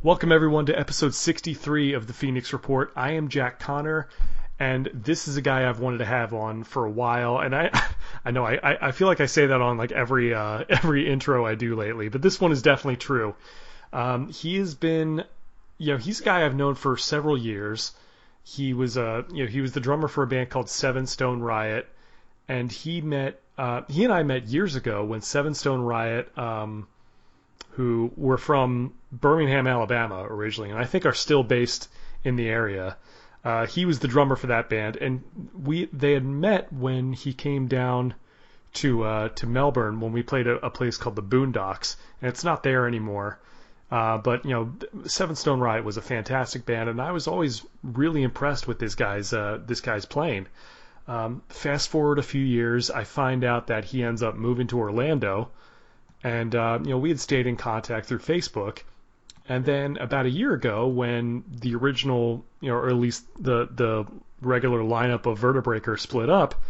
Welcome everyone to episode 63 of the Phoenix Report. I am Jack Connor, and this is a guy I've wanted to have on for a while. And I feel like I say that on like every intro I do lately, but this one is definitely true. He has been, he's a guy I've known for several years. He was the drummer for a band called Stone Riot, and he and I met years ago when Stone Riot, who were from Birmingham, Alabama originally, and I think are still based in the area. He was the drummer for that band, and they had met when he came down to Melbourne when we played a place called the Boondocks, and it's not there anymore. But Stone Riot was a fantastic band, and I was always really impressed with this guy's playing. Fast forward a few years, I find out that he ends up moving to Orlando. And, we had stayed in contact through Facebook. And then about a year ago, when the original, or at least the regular lineup of Vertebreaker split up,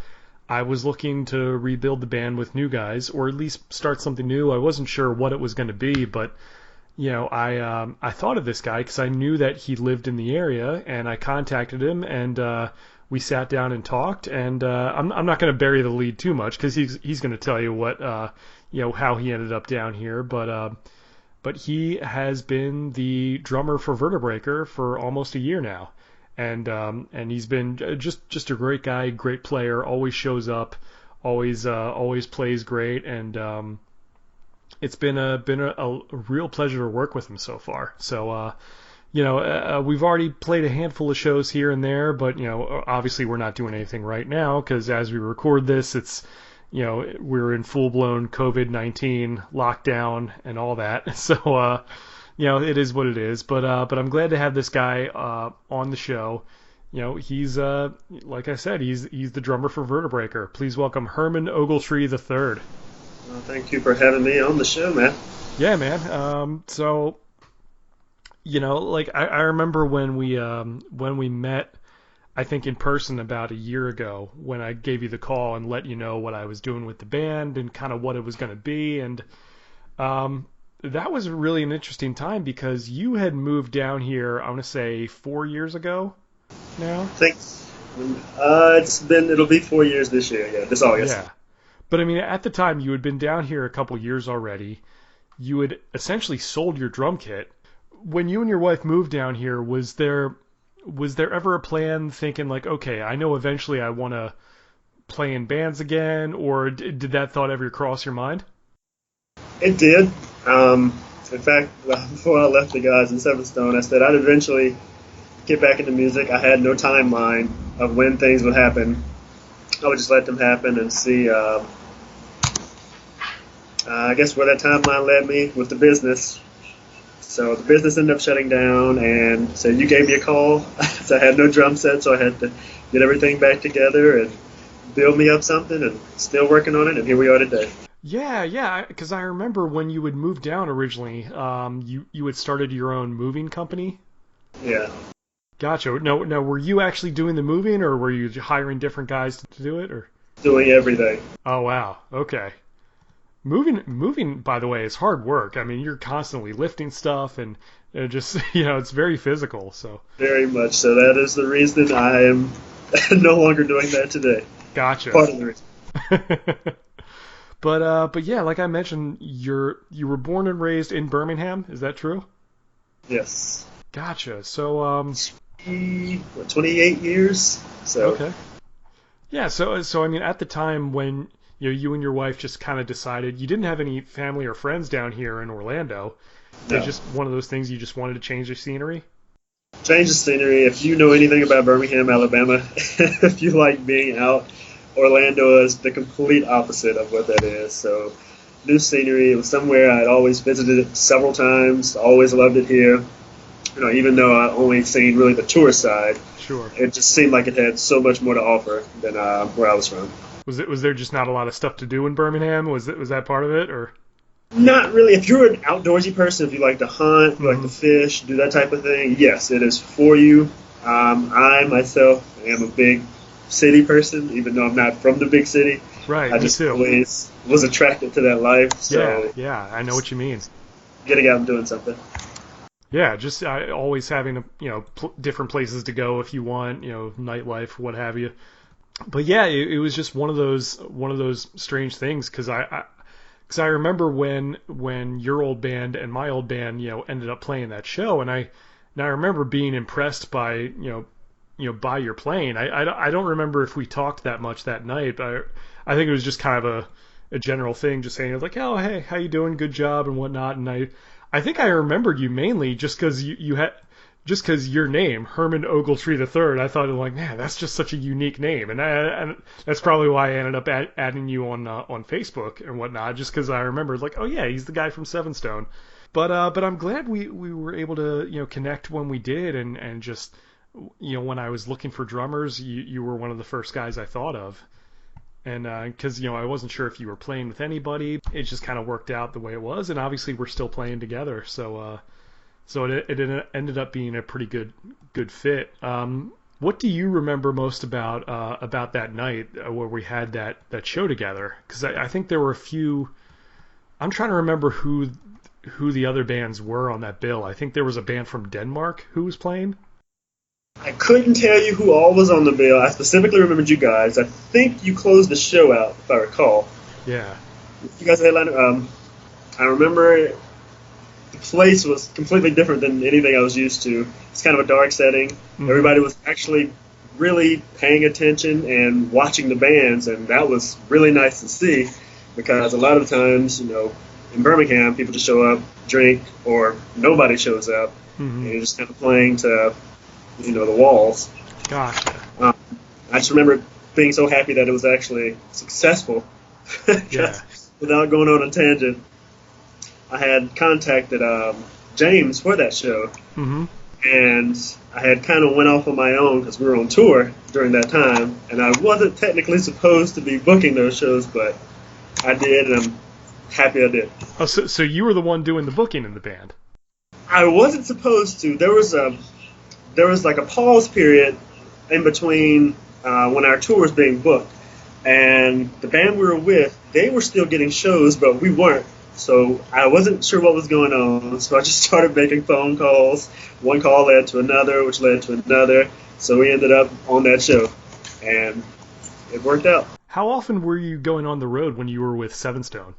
I was looking to rebuild the band with new guys, or at least start something new. I wasn't sure what it was going to be, but, I thought of this guy because I knew that he lived in the area, and I contacted him, and we sat down and talked. And I'm not going to bury the lead too much because he's going to tell you what how he ended up down here, but he has been the drummer for Vertebreaker for almost a year now, and he's been just a great guy, great player, always shows up, always plays great, and it's been a real pleasure to work with him so far. So we've already played a handful of shows here and there, but obviously we're not doing anything right now because as we record this, it's we're in full-blown COVID-19 lockdown and all that. So, it is what it is. But I'm glad to have this guy on the show. He's like I said, he's the drummer for Vertebreaker. Please welcome Herman Ogletree III. Well, thank you for having me on the show, man. Yeah, man. So, I remember when we met, I think in person about a year ago when I gave you the call and let you know what I was doing with the band and kind of what it was going to be. And that was really an interesting time because you had moved down here, I want to say 4 years ago now. Thanks. It'll be 4 years this year, this August. Yeah. But I mean, at the time you had been down here a couple years already. You had essentially sold your drum kit. When you and your wife moved down here, was there ever a plan thinking like, okay, I know eventually I want to play in bands again, or did that thought ever cross your mind? It did. In fact, before I left the guys in Seven Stone, I said I'd eventually get back into music. I had no timeline of when things would happen. I would just let them happen and see, I guess where that timeline led me with the business. So the business ended up shutting down, and so you gave me a call. So I had no drum set, so I had to get everything back together and build me up something, and still working on it, and here we are today. Yeah, because I remember when you had moved down originally, you had started your own moving company? Yeah. Gotcha. No, were you actually doing the moving, or were you hiring different guys to do it? Or doing everything. Oh, wow. Okay. Moving, by the way, is hard work. I mean, you're constantly lifting stuff, and just it's very physical. So very much so. That is the reason I am no longer doing that today. Gotcha. Part of the reason. But yeah, like I mentioned, you were born and raised in Birmingham. Is that true? Yes. Gotcha. So 28 years. So okay. Yeah. So I mean, at the time when you and your wife just kind of decided you didn't have any family or friends down here in Orlando. No. It's just one of those things you just wanted to change the scenery? Change the scenery. If you know anything about Birmingham, Alabama, if you like being out, Orlando is the complete opposite of what that is. So new scenery. It was somewhere I'd always visited it several times, always loved it here. Even though I only seen really the tourist side, sure, it just seemed like it had so much more to offer than where I was from. Was there just not a lot of stuff to do in Birmingham? Was that part of it, or? Not really. If you're an outdoorsy person, if you like to hunt, you like to fish, do that type of thing, yes, it is for you. I myself am a big city person, even though I'm not from the big city. Right, I just always was attracted to that life. So yeah, I know what you mean. Getting out and doing something. Yeah, just always having different places to go if you want, nightlife, what have you. But yeah, it was just one of those strange things because I remember when your old band and my old band ended up playing that show, and I remember being impressed by by your playing. I don't remember if we talked that much that night, but I think it was just kind of a general thing, just saying like, oh hey, how you doing, good job and whatnot. And I think I remembered you mainly just because you had just because your name, Herman Ogletree III, I thought like, man, that's just such a unique name, and that's probably why I ended up adding you on Facebook and whatnot, just because I remembered like, oh yeah, he's the guy from Seven Stone. But I'm glad we were able to connect when we did, and just when I was looking for drummers, you were one of the first guys I thought of. And because I wasn't sure if you were playing with anybody, it just kind of worked out the way it was, and obviously we're still playing together, so it ended up being a pretty good fit. What do you remember most about that night where we had that show together? Because I think there were a few. I'm trying to remember who the other bands were on that bill. I think there was a band from Denmark who was playing. I couldn't tell you who all was on the bill. I specifically remembered you guys. I think you closed the show out, if I recall. Yeah. You guys headliner. I remember the place was completely different than anything I was used to. It's kind of a dark setting. Mm-hmm. Everybody was actually really paying attention and watching the bands, and that was really nice to see, because a lot of times, in Birmingham, people just show up, drink, or nobody shows up, and you're just kind of playing to, the walls. Gotcha. I just remember being so happy that it was actually successful. Yeah. Without going on a tangent, I had contacted James for that show, and I had kind of went off on my own because we were on tour during that time, and I wasn't technically supposed to be booking those shows, but I did, and I'm happy I did. Oh, so you were the one doing the booking in the band? I wasn't supposed to. There was like a pause period in between when our tour was being booked, and the band we were with, they were still getting shows, but we weren't. So I wasn't sure what was going on, so I just started making phone calls. One call led to another, which led to another, so we ended up on that show, and it worked out. How often were you going on the road when you were with Seven Stone?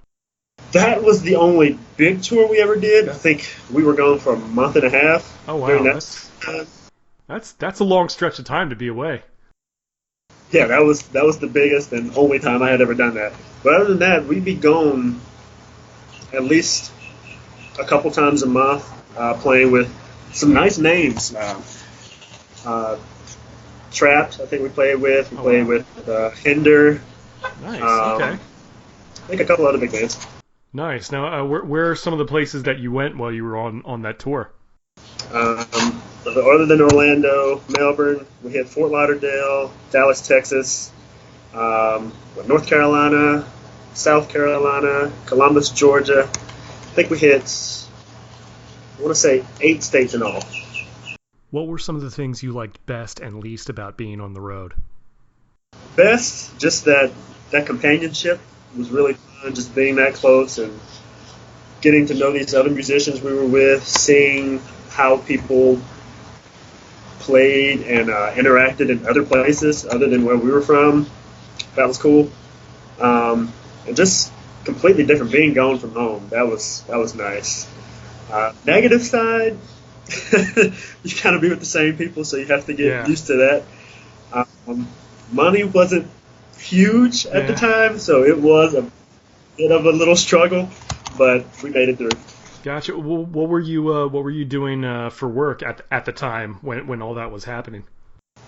That was the only big tour we ever did. I think we were gone for a month and a half. Oh wow, that's a long stretch of time to be away. Yeah, that was the biggest and only time I had ever done that. But other than that, we'd be gone at least a couple times a month, playing with some nice names. Trapped, I think we played with. We played with Hinder. Nice. Okay. I think a couple other big bands. Nice. Now, where are some of the places that you went while you were on that tour? Other than Orlando, Melbourne, we hit Fort Lauderdale, Dallas, Texas, North Carolina, South Carolina, Columbus, Georgia. I think we hit, I want to say, 8 states in all. What were some of the things you liked best and least about being on the road? Best, just that companionship was really fun, just being that close and getting to know these other musicians we were with, seeing how people played and interacted in other places other than where we were from. That was cool. And just completely different, being gone from home. That was nice. Negative side, you kind of be with the same people, so you have to get used to that. Money wasn't huge at the time, so it was a bit of a little struggle, but we made it through. Gotcha. Well, what were you doing for work at the time when all that was happening?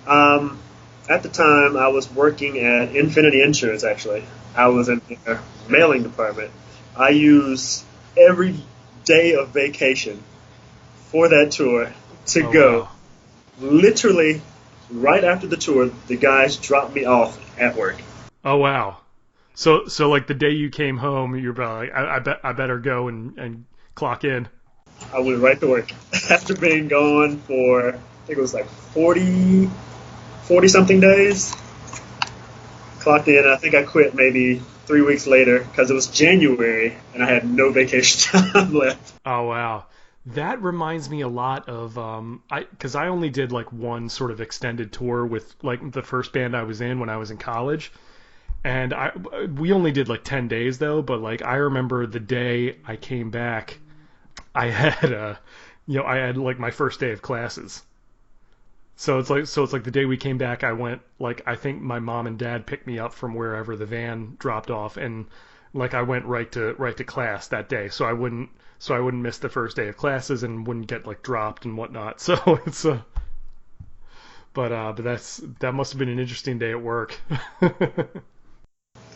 At the time, I was working at Infinity Insurance. Actually, I was in their mailing department. I used every day of vacation for that tour to go. Wow. Literally, right after the tour, the guys dropped me off at work. Oh wow! So like the day you came home, you're like, I better go and clock in. I went right to work after being gone for, I think it was like 40 something days. Clocked in. I think I quit maybe 3 weeks later because it was January and I had no vacation time left. Oh wow! That reminds me a lot of because I only did like one sort of extended tour with like the first band I was in when I was in college, and we only did like 10 days though. But like I remember the day I came back, I had I had like my first day of classes. So it's like the day we came back, I went like I think my mom and dad picked me up from wherever the van dropped off, and like I went right to class that day, so I wouldn't miss the first day of classes and wouldn't get like dropped and whatnot. So it's but that must have been an interesting day at work. I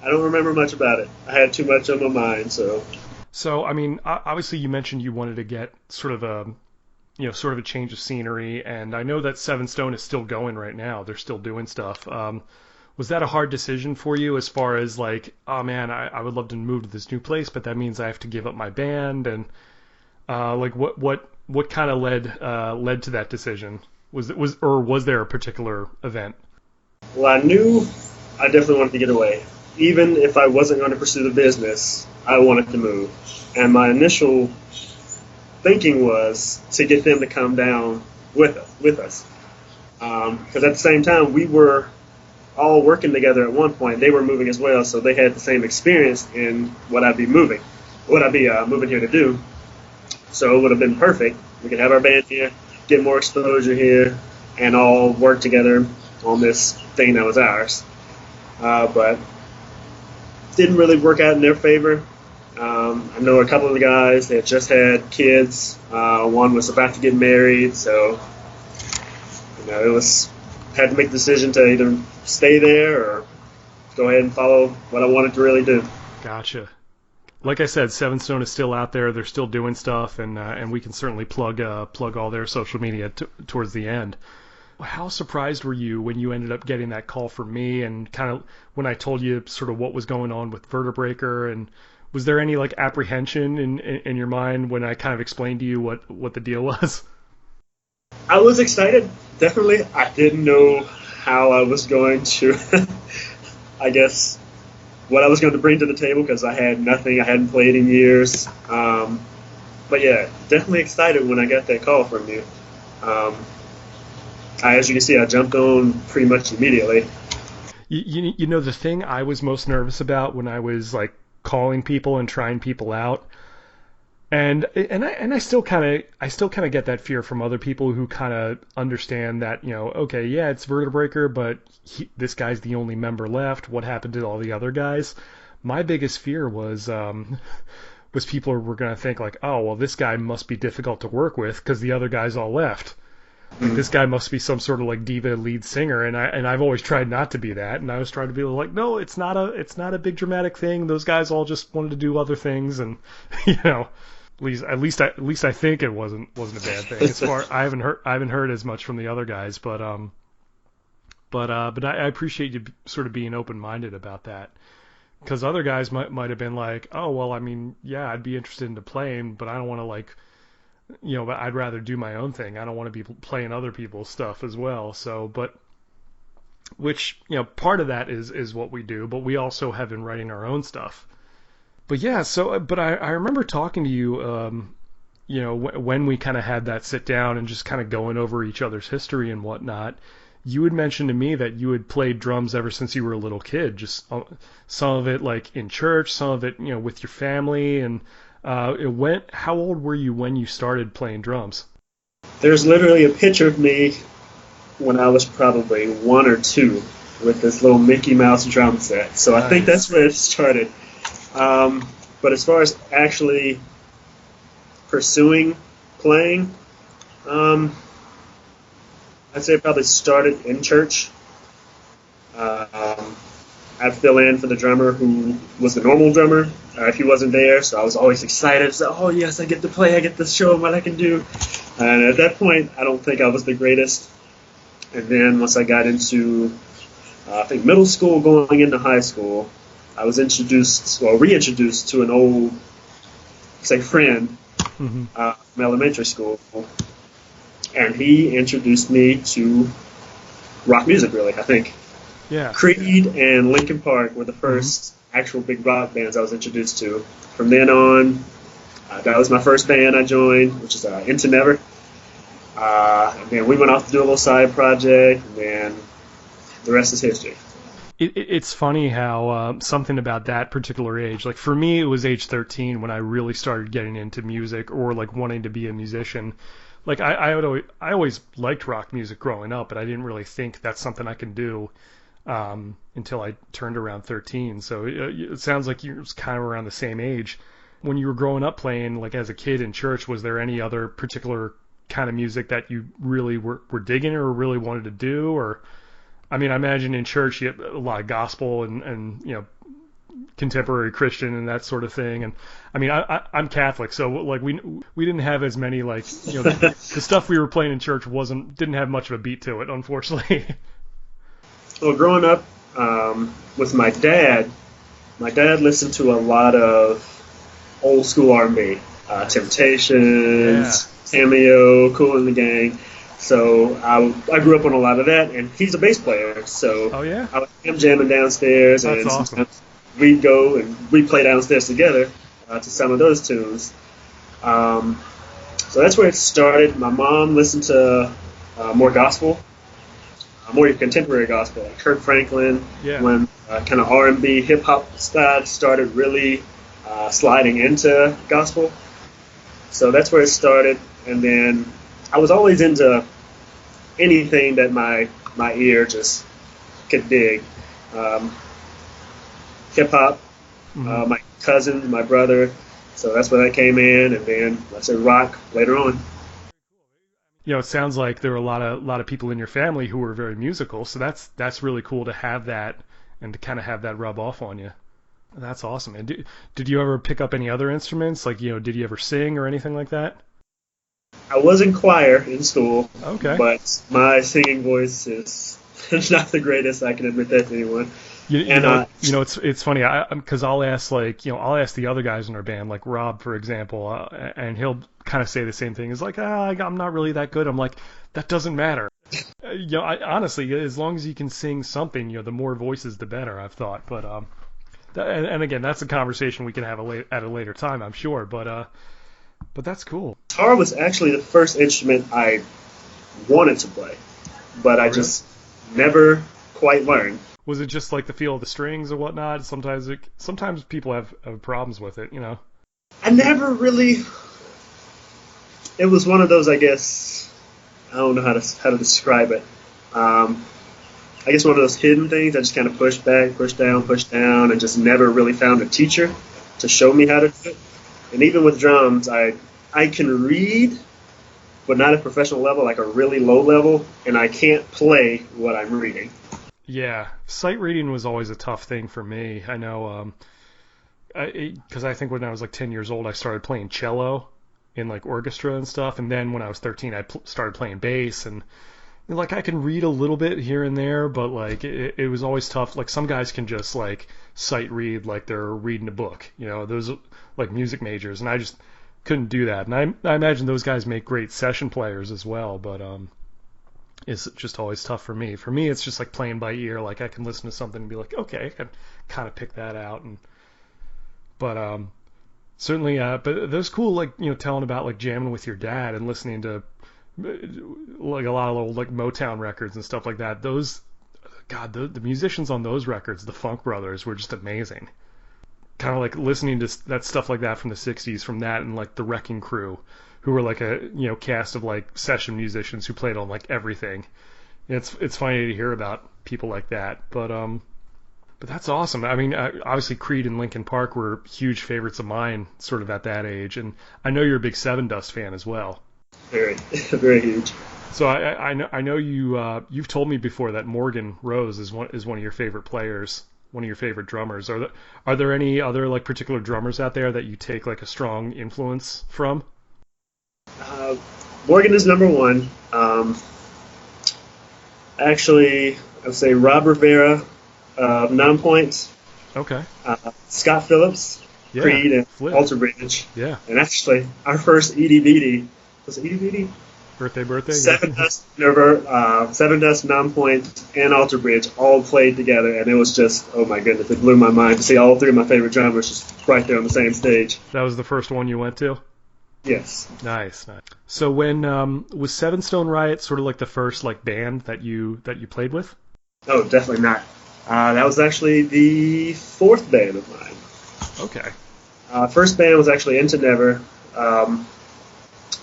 don't remember much about it. I had too much on my mind, so. So I mean, obviously you mentioned you wanted to get sort of a change of scenery, and I know that Seven Stone is still going right now. They're still doing stuff. Was that a hard decision for you as far as like, oh man, I would love to move to this new place, but that means I have to give up my band, and like what kind of led to that decision? Was there a particular event? Well, I knew I definitely wanted to get away. Even if I wasn't going to pursue the business, I wanted to move. And my initial thinking was to get them to come down with us. Because at the same time, we were all working together at one point. They were moving as well, so they had the same experience in what I'd be moving here to do. So it would have been perfect. We could have our band here, get more exposure here, and all work together on this thing that was ours. But didn't really work out in their favor. I know a couple of the guys, they had just had kids. One was about to get married, so had to make the decision to either stay there or go ahead and follow what I wanted to really do. Gotcha. Like I said, Seven Stone is still out there. They're still doing stuff, and we can certainly plug all their social media towards the end. How surprised were you when you ended up getting that call from me, and kind of when I told you sort of what was going on with Vertebreaker, and was there any like apprehension in your mind when I kind of explained to you what the deal was? I was excited, definitely. I didn't know how I was going to, I guess, what I was going to bring to the table because I had nothing. I hadn't played in years. But yeah, definitely excited when I got that call from you. As you can see, I jumped on pretty much immediately. You know, the thing I was most nervous about when I was like calling people and trying people out, and I still kind of get that fear from other people who kind of understand that, okay, yeah, it's Vertebreaker, but this guy's the only member left. What happened to all the other guys? My biggest fear was people were going to think like, oh, well, this guy must be difficult to work with because the other guys all left. Like, this guy must be some sort of like diva lead singer, and I've always tried not to be that, and I was trying to be like, no, it's not a big dramatic thing. Those guys all just wanted to do other things, and at least I think it wasn't a bad thing. As far I haven't heard as much from the other guys, but I appreciate you sort of being open minded about that, because other guys might have been like, oh well, I mean, yeah, I'd be interested in playing, but I don't want to like. But I'd rather do my own thing. I don't want to be playing other people's stuff as well. So, but which, part of that is what we do, but we also have been writing our own stuff. But yeah, but I remember talking to you, when we kind of had that sit down and just kind of going over each other's history and whatnot. You had mentioned to me that you had played drums ever since you were a little kid, just some of it like in church, some of it, with your family, and how old were you when you started playing drums? There's literally a picture of me when I was probably 1 or 2 with this little Mickey Mouse drum set. So I think that's where it started. But as far as actually pursuing playing, I'd say it probably started in church. I'd fill in for the drummer who was the normal drummer if he wasn't there, so I was always excited. So, oh yes, I get to play, I get to show him what I can do. And at that point, I don't think I was the greatest. And then once I got into, I think middle school, going into high school, I was reintroduced to an old, say, friend from elementary school, and he introduced me to rock music. Really, I think. Yeah. Creed and Linkin Park were the first actual big rock bands I was introduced to. From then on, That was my first band I joined, which is Into Never. And then we went off to do a little side project, and then the rest is history. It's funny how something about that particular age, like for me, it was age 13 when I really started getting into music or like wanting to be a musician. Like I always liked rock music growing up, but I didn't really think that's something I can do until I turned around 13. So it sounds like you're kind of around the same age. When you were growing up playing, like as a kid in church, was there any other particular kind of music that you really were digging or really wanted to do? Or, I mean, I imagine in church you have a lot of gospel and you know, contemporary Christian and that sort of thing. And I mean, I'm Catholic, so like we didn't have as many, like, you know, the stuff we were playing in church didn't have much of a beat to it, unfortunately. Well, growing up with my dad listened to a lot of old school R&B, Temptations, Cameo, Kool and the Gang. So I grew up on a lot of that, and he's a bass player. So Oh yeah, I was him jamming downstairs, that's and awesome. sometimes we'd go and we'd play downstairs together to some of those tunes. So that's where it started. My mom listened to more gospel, more contemporary gospel, like Kirk Franklin. Yeah. When kind of R&B, hip hop style started really sliding into gospel. So that's where it started, and then I was always into anything that my ear just could dig. Hip hop, my cousin, my brother, so that's where that came in, and then I said rock later on. You know, it sounds like there were a lot of people in your family who were very musical, so that's really cool to have that and to kind of have that rub off on you. That's awesome. And did you ever pick up any other instruments? Like, you know, did you ever sing or anything like that? I was in choir in school, Okay. but my singing voice is not the greatest. I can admit that to anyone. You know, it's funny because I'll ask the other guys in our band, like Rob, for example, and he'll kind of say the same thing. He's like, I'm not really that good. I'm like, that doesn't matter. You know, honestly, as long as you can sing something, you know, the more voices, the better, I've thought. But and again, that's a conversation we can have at a later time, I'm sure. But that's cool. Guitar was actually the first instrument I wanted to play, but I just never quite learned. Was it just like the feel of the strings or whatnot? Sometimes people have problems with it, you know. I never really. It was one of those, I guess. I don't know how to describe it. I guess one of those hidden things. I just kind of pushed back, pushed down, and just never really found a teacher to show me how to do it. And even with drums, I can read, but not at a professional level, like a really low level, and I can't play what I'm reading. Yeah, sight reading was always a tough thing for me. I know, because I think when I was like 10 years old, I started playing cello in like orchestra and stuff, and then when I was 13, I started playing bass, and like I can read a little bit here and there, but like it was always tough. Like some guys can just like sight read like they're reading a book, you know, those like music majors, and I just couldn't do that. And I imagine those guys make great session players as well, but it's just always tough for me. For me, it's just like playing by ear. Like I can listen to something and be like, okay, I can kind of pick that out. But certainly, but those cool, like, you know, telling about like jamming with your dad and listening to like a lot of old like Motown records and stuff like that. Those, God, the musicians on those records, the Funk Brothers, were just amazing. Kind of like listening to that stuff like that from the 60s, from that and like the Wrecking Crew, who were like a, you know, cast of like session musicians who played on like everything. It's funny to hear about people like that, but that's awesome. I mean, obviously Creed and Linkin Park were huge favorites of mine, sort of at that age, and I know you're a big Seven Dust fan as well. Very, very huge. So I know you've told me before that Morgan Rose is one of your favorite players, one of your favorite drummers. Are there any other like particular drummers out there that you take like a strong influence from? Morgan is number one. Actually, I would say Rob Rivera of Nonpoint. Okay. Scott Phillips, Yeah, Creed, and Flip. Alter Bridge. Yeah. And actually, our first Edie Beatty, was it Edie Beatty? Birthday. Seven Yeah. Dust, Seven Dust, Non-Point, and Alter Bridge all played together, and it was just, oh my goodness, it blew my mind to see all three of my favorite drummers just right there on the same stage. That was the first one you went to? Yes. Nice. So when was Seven Stone Riot sort of like the first like band that you played with? Oh, definitely not. That was actually the fourth band of mine. Okay. First band was actually Into Never.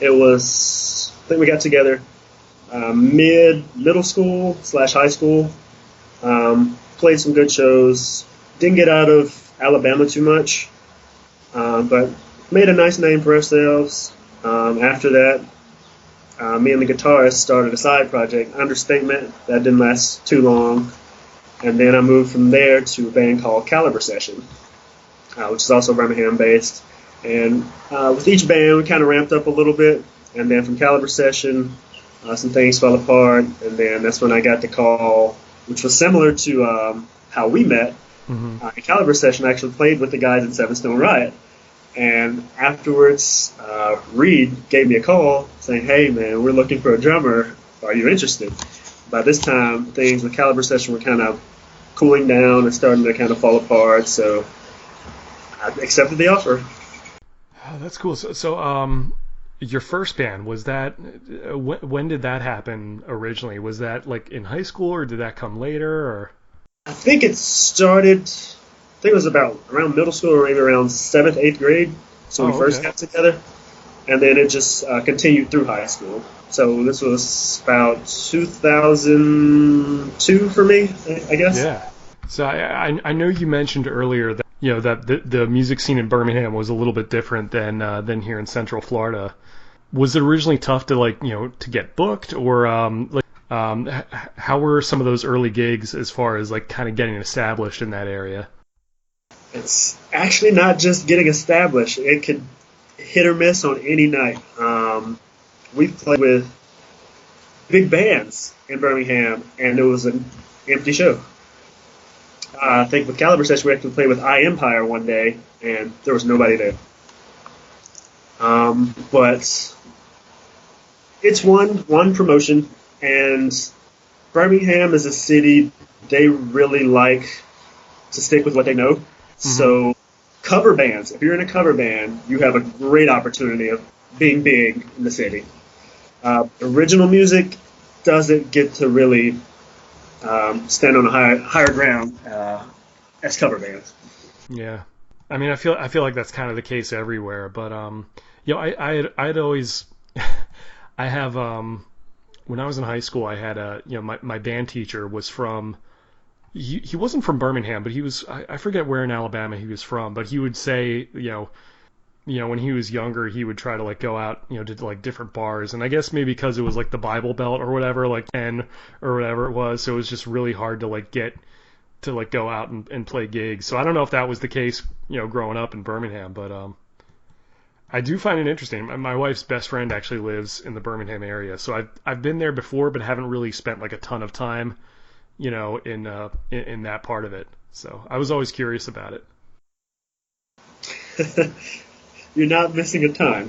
It was, I think we got together middle school / high school. Played some good shows. Didn't get out of Alabama too much, but made a nice name for ourselves. After that, me and the guitarist started a side project, Understatement. That didn't last too long. And then I moved from there to a band called Caliber Session, which is also Birmingham based. And with each band, we kind of ramped up a little bit. And then from Caliber Session, some things fell apart. And then that's when I got the call, which was similar to how we met. Mm-hmm. Caliber Session, I actually played with the guys at Seven Stone Riot. And afterwards, Reed gave me a call saying, "Hey, man, we're looking for a drummer. Are you interested?" By this time, things with Caliber Session were kind of cooling down and starting to kind of fall apart. So I accepted the offer. Oh, that's cool. So, your first band, was that, when did that happen originally? Was that like in high school or did that come later? Or? I think it started, it was about around middle school or maybe around 7th, 8th grade. So we first got together. And then it just continued through high school. So this was about 2002 for me, I guess. Yeah. So I know you mentioned earlier that that the music scene in Birmingham was a little bit different than here in Central Florida. Was it originally tough to to get booked, or how were some of those early gigs as far as like kind of getting established in that area? It's actually not just getting established. It could hit or miss on any night. We've played with big bands in Birmingham, and it was an empty show. I think with Caliber Session, we actually played with Empire one day, and there was nobody there. But it's one promotion, and Birmingham is a city, they really like to stick with what they know. Mm-hmm. So cover bands, if you're in a cover band, you have a great opportunity of being big in the city. Original music doesn't get to really stand on a higher ground as cover bands. Yeah, I mean, I feel like that's kind of the case everywhere. But I'd always I have when I was in high school, I had my band teacher was from. He wasn't from Birmingham, but he was, I forget where in Alabama he was from, but he would say, when he was younger, he would try to like go out, to like different bars. And I guess maybe because it was like the Bible Belt or whatever, like or whatever it was. So it was just really hard to like get to like go out and play gigs. So I don't know if that was the case, growing up in Birmingham, but I do find it interesting. My wife's best friend actually lives in the Birmingham area. So I've been there before, but haven't really spent like a ton of time in that part of it. So I was always curious about it. You're not missing a ton.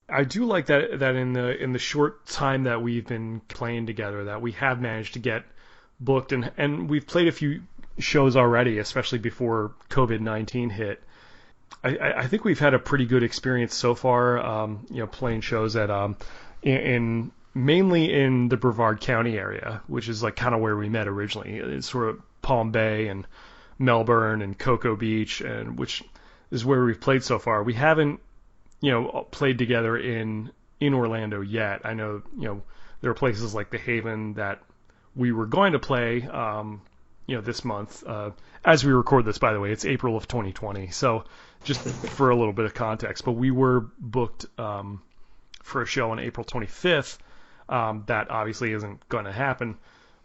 I do like that in the short time that we've been playing together, that we have managed to get booked, and we've played a few shows already, especially before COVID-19 hit. I think we've had a pretty good experience so far, playing shows at in mainly in the Brevard County area, which is like kind of where we met originally. It's sort of Palm Bay and Melbourne and Cocoa Beach, and which is where we've played so far. We haven't, played together in Orlando yet. I know, there are places like the Haven that we were going to play, this month. As we record this, by the way, it's April of 2020. So just for a little bit of context, but we were booked for a show on April 25th. That obviously isn't going to happen,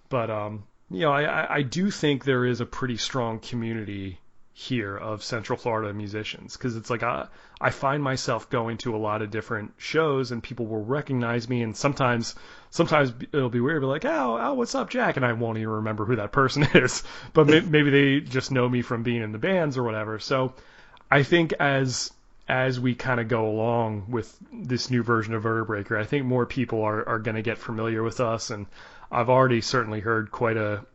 but I do think there is a pretty strong community here of Central Florida musicians, because it's like I find myself going to a lot of different shows and people will recognize me, and sometimes it'll be weird, but like, oh, what's up, Jack? And I won't even remember who that person is, but maybe they just know me from being in the bands or whatever. So I think as as we kind of go along with this new version of Vertebreaker, I think more people are going to get familiar with us, and I've already certainly heard quite a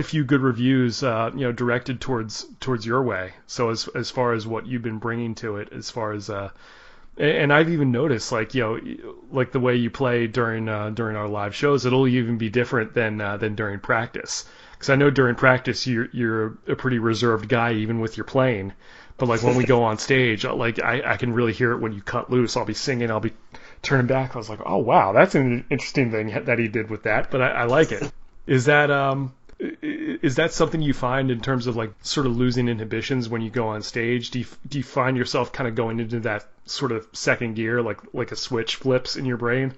few good reviews, directed towards your way. So as far as what you've been bringing to it, as far as and I've even noticed, like, like the way you play during our live shows, it'll even be different than during practice. Because I know during practice you're a pretty reserved guy even with your playing, but like when we go on stage, like I can really hear it when you cut loose. I'll be singing, I'll be turning back. I was like, oh wow, that's an interesting thing that he did with that, but I like it. Is that something you find in terms of like sort of losing inhibitions when you go on stage? Do you find yourself kind of going into that sort of second gear, like a switch flips in your brain?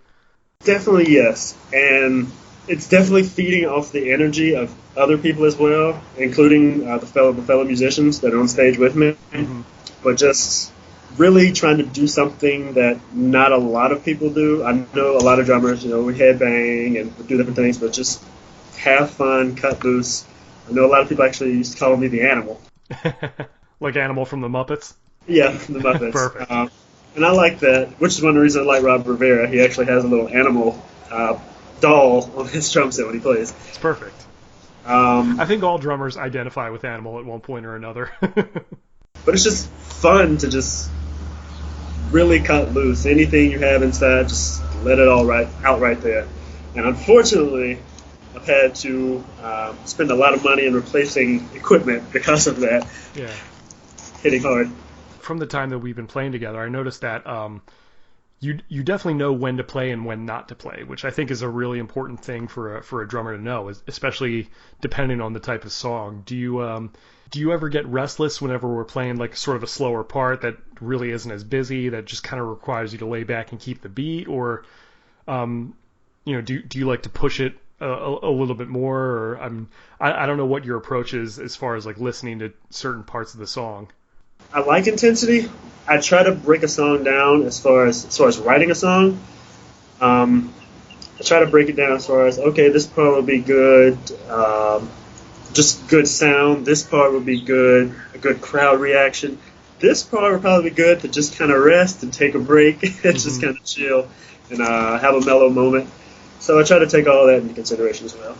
Definitely yes, and it's definitely feeding off the energy of other people as well, including the fellow musicians that are on stage with me. Mm-hmm. But just really trying to do something that not a lot of people do. I know a lot of drummers, we headbang and do different things, but just have fun, cut loose. I know a lot of people actually used to call me the Animal. Like Animal from the Muppets? Yeah, from the Muppets. Perfect. And I like that, which is one of the reasons I like Rob Rivera. He actually has a little animal doll on his drum set when he plays. It's perfect. I think all drummers identify with Animal at one point or another. But it's just fun to just really cut loose. Anything you have inside, just let it all out right there. And unfortunately, I've had to spend a lot of money in replacing equipment because of that. Yeah. Hitting hard. From the time that we've been playing together, I noticed that you definitely know when to play and when not to play, which I think is a really important thing for a drummer to know, especially depending on the type of song. Do you ever get restless whenever we're playing like sort of a slower part that really isn't as busy, that just kind of requires you to lay back and keep the beat, or do you like to push it a little bit more? Or I don't know what your approach is as far as like listening to certain parts of the song. I like intensity. I try to break a song down as far as writing a song. I try to break it down as far as, okay, this part will be good, just good sound. This part will be good, a good crowd reaction. This part will probably be good to just kind of rest and take a break and just kind of chill and have a mellow moment. So I try to take all that into consideration as well.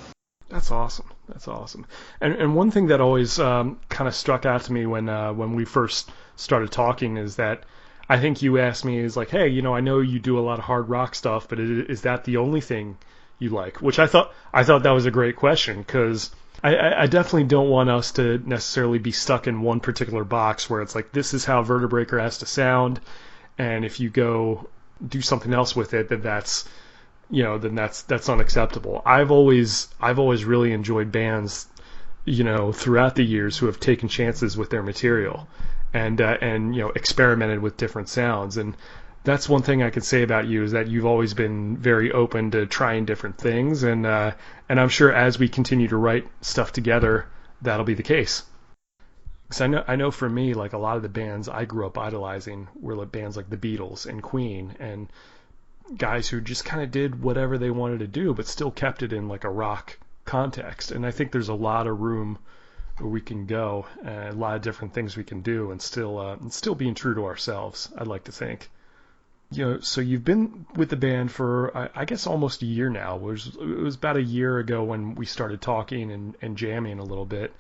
That's awesome. That's awesome. And one thing that always kind of struck out to me when we first started talking is that I think you asked me, is like, hey, I know you do a lot of hard rock stuff, but is that the only thing you like? Which I thought that was a great question, because I definitely don't want us to necessarily be stuck in one particular box where it's like, this is how Vertebreaker has to sound, and if you go do something else with it, then that's unacceptable. I've always really enjoyed bands, throughout the years who have taken chances with their material and experimented with different sounds. And that's one thing I can say about you, is that you've always been very open to trying different things. And I'm sure as we continue to write stuff together, that'll be the case. Because I know for me, like a lot of the bands I grew up idolizing were like bands like the Beatles and Queen, and guys who just kind of did whatever they wanted to do, but still kept it in like a rock context. And I think there's a lot of room where we can go, a lot of different things we can do, and still being true to ourselves, I'd like to think. So you've been with the band for, I guess, almost a year now. It was about a year ago when we started talking and jamming a little bit.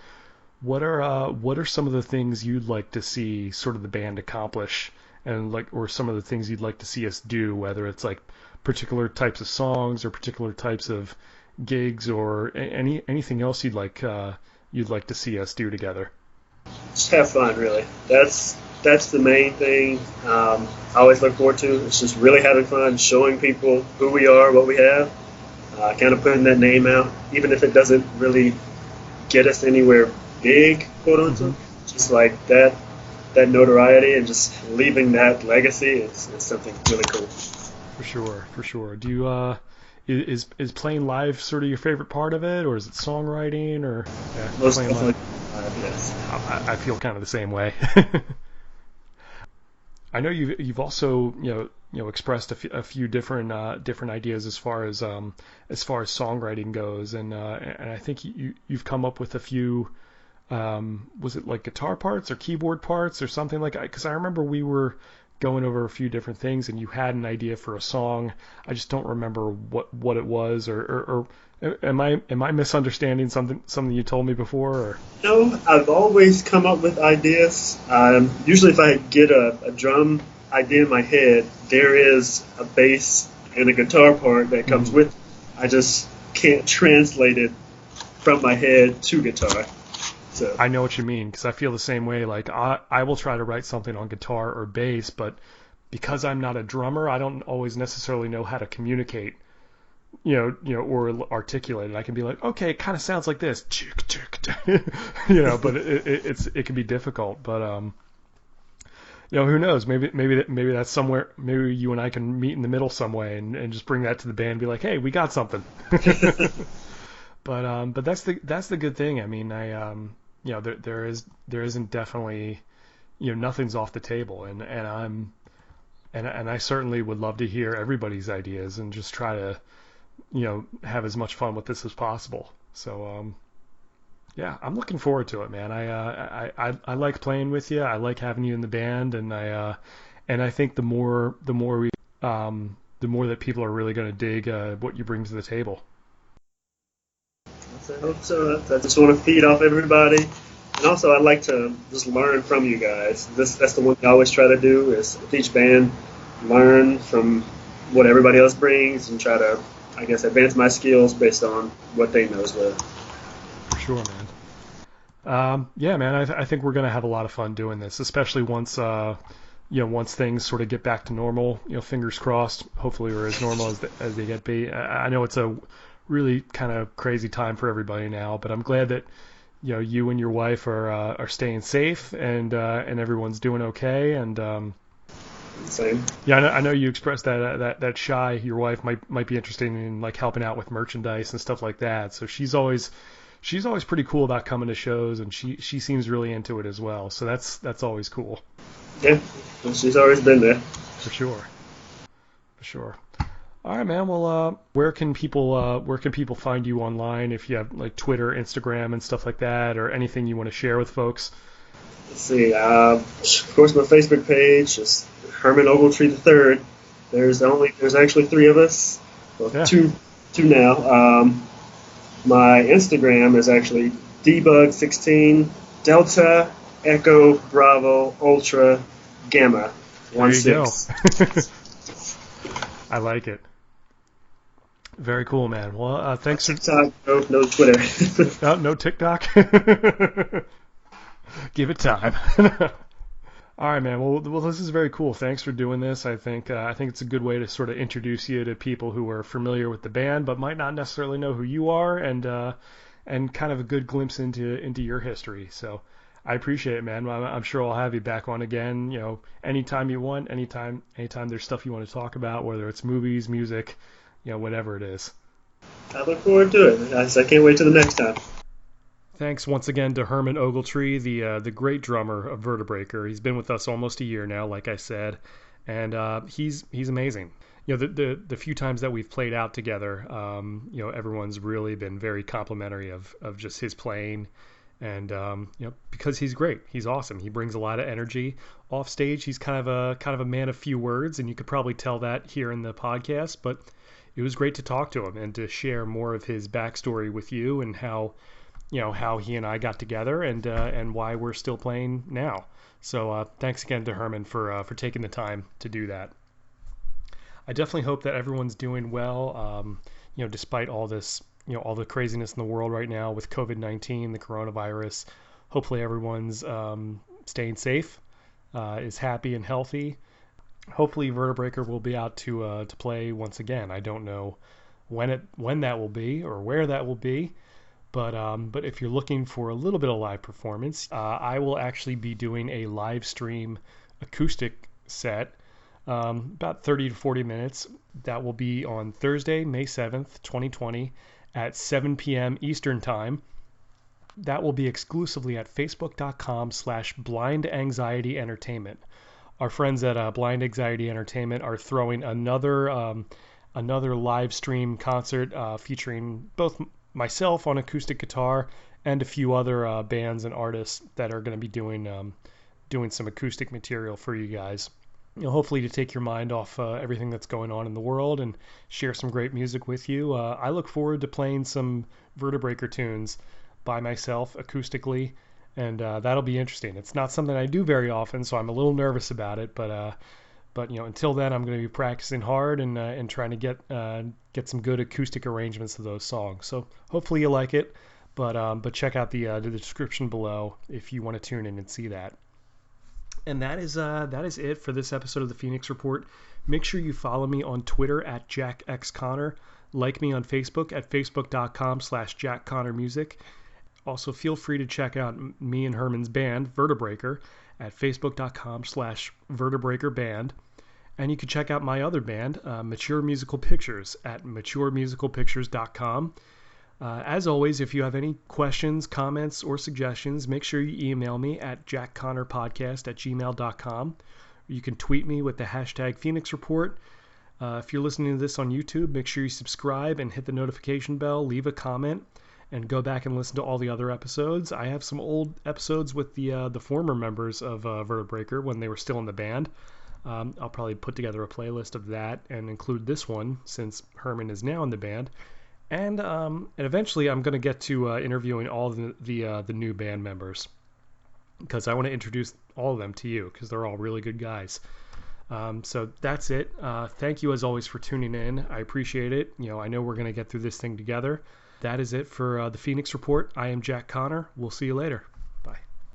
What are some of the things you'd like to see sort of the band accomplish, and or some of the things you'd like to see us do, whether it's like particular types of songs or particular types of gigs, or anything else you'd like to see us do together? Just have fun, really. That's the main thing I always look forward to. It's just really having fun, showing people who we are, what we have, kind of putting that name out, even if it doesn't really get us anywhere big, quote unquote. Just like that notoriety and just leaving that legacy is something really cool. For sure. Do you is playing live sort of your favorite part of it, or is it songwriting, or most playing definitely live? Yes. I feel kind of the same way. I know you've also expressed a few different ideas as far as songwriting goes, and I think you've come up with a few was it like guitar parts or keyboard parts or something like that? Because I remember we were going over a few different things and you had an idea for a song. I just don't remember what it was, or am I misunderstanding something you told me before? Or? No, I've always come up with ideas. Usually, if I get a drum idea in my head, there is a bass and a guitar part that comes Mhm. with it. I just can't translate it from my head to guitar. So, I know what you mean because I feel the same way. Like I will try to write something on guitar or bass, but because I'm not a drummer, I don't always necessarily know how to communicate, or articulate it. I can be like, okay, it kind of sounds like this, but it can be difficult. But who knows? Maybe that's somewhere. Maybe you and I can meet in the middle some way and just bring that to the band. And be like, hey, we got something. But that's the good thing. I mean, there isn't definitely, nothing's off the table, and I certainly would love to hear everybody's ideas and just try to, have as much fun with this as possible. So, yeah, I'm looking forward to it, man. I like playing with you. I like having you in the band, and I think the more that people are really going to dig what you bring to the table. I hope so. I just want to feed off everybody. And also, I'd like to just learn from you guys. That's the one thing I always try to do is with each band, learn from what everybody else brings and try to, I guess, advance my skills based on what they know as well. For sure, man. Yeah, man. I think we're gonna have a lot of fun doing this, especially once things sort of get back to normal. Fingers crossed. Hopefully, or as normal as they get be. I know it's a really kind of crazy time for everybody now, but I'm glad that you and your wife are staying safe and everyone's doing okay. And Same. yeah, I know you expressed that Shy, your wife, might be interested in like helping out with merchandise and stuff like that. So she's always pretty cool about coming to shows, and she seems really into it as well. So that's always cool. Yeah, she's always been there. For sure. For sure. All right, man. Well, where can people find you online if you have like Twitter, Instagram, and stuff like that, or anything you want to share with folks? Let's see. Of course, my Facebook page is Herman Ogletree III. There's actually three of us. Well, Yeah. two now. My Instagram is actually debug16 Delta Echo Bravo Ultra Gamma There you go. 16. I like it. Very cool, man. Well, thanks for TikTok, no Twitter. no TikTok. Give it time. All right, man. Well, this is very cool. Thanks for doing this. I think it's a good way to sort of introduce you to people who are familiar with the band but might not necessarily know who you are, and kind of a good glimpse into your history. So I appreciate it, man. I'm sure I'll have you back on again. Anytime you want, anytime there's stuff you want to talk about, whether it's movies, music, whatever it is. I look forward to it. I can't wait till the next time. Thanks once again to Herman Ogletree, the great drummer of Vertebreaker. He's been with us almost a year now, like I said, and he's amazing. The few times that we've played out together, everyone's really been very complimentary of just his playing, and because he's great, he's awesome. He brings a lot of energy off stage. He's kind of a man of few words, and you could probably tell that here in the podcast. But it was great to talk to him and to share more of his backstory with you and how he and I got together and why we're still playing now. So thanks again to Herman for taking the time to do that. I definitely hope that everyone's doing well. Despite all this, all the craziness in the world right now with COVID-19, the coronavirus. Hopefully everyone's staying safe, is happy and healthy. Hopefully Vertebreaker will be out to play once again. I don't know when that will be or where that will be. But if you're looking for a little bit of live performance, I will actually be doing a live stream acoustic set, about 30 to 40 minutes. That will be on Thursday, May 7th, 2020 at 7 p.m. Eastern Time. That will be exclusively at facebook.com/Blind Anxiety Entertainment. Our friends at Blind Anxiety Entertainment are throwing another live stream concert featuring both myself on acoustic guitar and a few other bands and artists that are going to be doing some acoustic material for you guys. Hopefully to take your mind off everything that's going on in the world and share some great music with you. I look forward to playing some Vertebreaker tunes by myself acoustically, and that'll be interesting. It's not something I do very often, so I'm a little nervous about it, but until then, I'm going to be practicing hard and trying to get some good acoustic arrangements of those songs. So hopefully you like it, but check out the description below if you want to tune in and see that. And that is it for this episode of the Phoenix Report. Make sure you follow me on Twitter at jackxconnor. Like me on Facebook at facebook.com/jackconnormusic. Also, feel free to check out me and Herman's band, Vertebreaker, at facebook.com/vertebreakerband. And you can check out my other band, Mature Musical Pictures, at maturemusicalpictures.com. As always, if you have any questions, comments, or suggestions, make sure you email me at jackconnorpodcast@gmail.com. You can tweet me with the hashtag Phoenix Report. If you're listening to this on YouTube, make sure you subscribe and hit the notification bell, leave a comment, and go back and listen to all the other episodes. I have some old episodes with the former members of Vertebreaker when they were still in the band. I'll probably put together a playlist of that and include this one since Herman is now in the band. And eventually I'm going to get to interviewing all the new band members, because I want to introduce all of them to you because they're all really good guys. So that's it. Thank you as always for tuning in. I appreciate it. I know we're going to get through this thing together. That is it for the Phoenix Report. I am Jack Connor. We'll see you later.